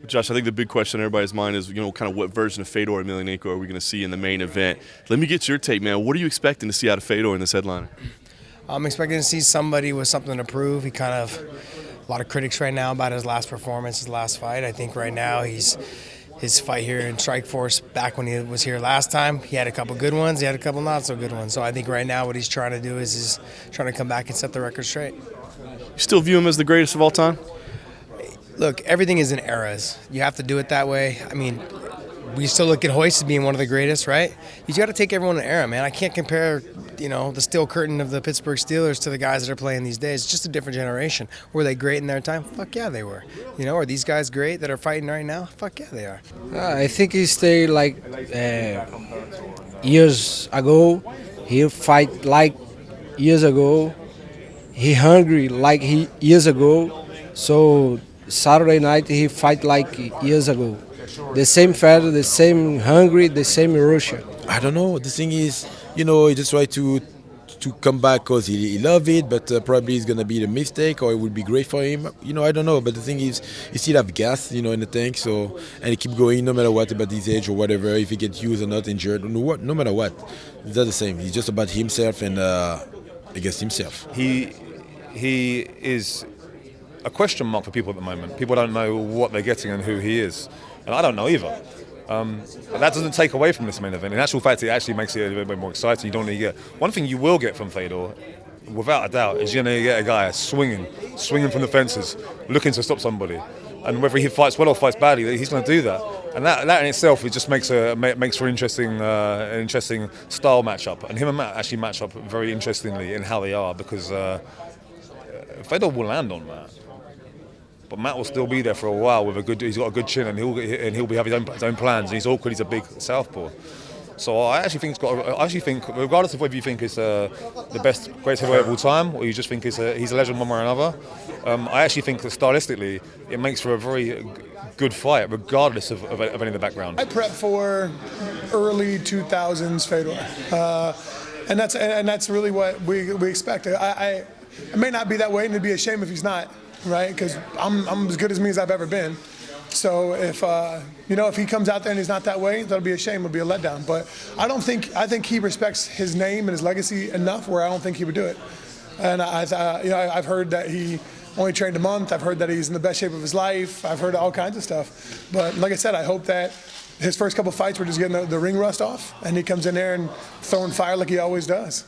Josh, I think the big question on everybody's mind is, kind of what version of Fedor Emelianenko are we going to see in the main event? Let me get your take, man. What are you expecting to see out of Fedor in this headliner? I'm expecting to see somebody with something to prove. He kind of, a lot of critics right now about his last performance, his last fight. I think right now his fight here in Strikeforce, back when he was here last time, he had a couple good ones, he had a couple not so good ones. So I think right now what he's trying to do is he's trying to come back and set the record straight. You still view him as the greatest of all time? Look, everything is in eras. You have to do it that way. I mean, we still look at Hoist as being one of the greatest, right? You got to take everyone in an era, man. I can't compare, the steel curtain of the Pittsburgh Steelers to the guys that are playing these days. It's just a different generation. Were they great in their time? Fuck yeah, they were. Are these guys great that are fighting right now? Fuck yeah, they are. I think he stayed like years ago. He fight like years ago. He hungry like he years ago. So Saturday night he fight like years ago. The same fat, the same hungry, the same Russia. I don't know. The thing is, he just try to come back because he love it, but probably it's gonna be a mistake, or it would be great for him. I don't know. But the thing is, he still have gas, in the tank. So and he keep going no matter what about his age or whatever. If he gets used or not injured, no matter what, it's not the same. It's just about himself and against himself. He is a question mark for people at the moment. People don't know what they're getting and who he is. And I don't know either. But that doesn't take away from this main event. In actual fact, it actually makes it a little bit more exciting. You don't really get one thing you will get from Fedor, without a doubt, is you're going to get a guy swinging from the fences, looking to stop somebody. And whether he fights well or fights badly, he's going to do that. And that in itself, it just makes for an interesting style matchup. And him and Matt actually match up very interestingly in how they are, because Fedor will land on Matt. But Matt will still be there for a while he's got a good chin, and he'll be having his own plans. And he's awkward. He's a big southpaw. So I actually think regardless of whether you think it's the greatest heavyweight of all time, or you just think he's a legend one way or another, I actually think that stylistically it makes for a very good fight, regardless of any of the background. I prep for early 2000s Fedor, and that's really what we expect. I may not be that way, and it'd be a shame if he's not. Right, because I'm as good as me as I've ever been. So if he comes out there and he's not that way, that'll be a shame. It'll be a letdown. But I think he respects his name and his legacy enough where I don't think he would do it. And I've heard that he only trained a month. I've heard that he's in the best shape of his life. I've heard all kinds of stuff. But like I said, I hope that his first couple fights were just getting the ring rust off, and he comes in there and throwing fire like he always does.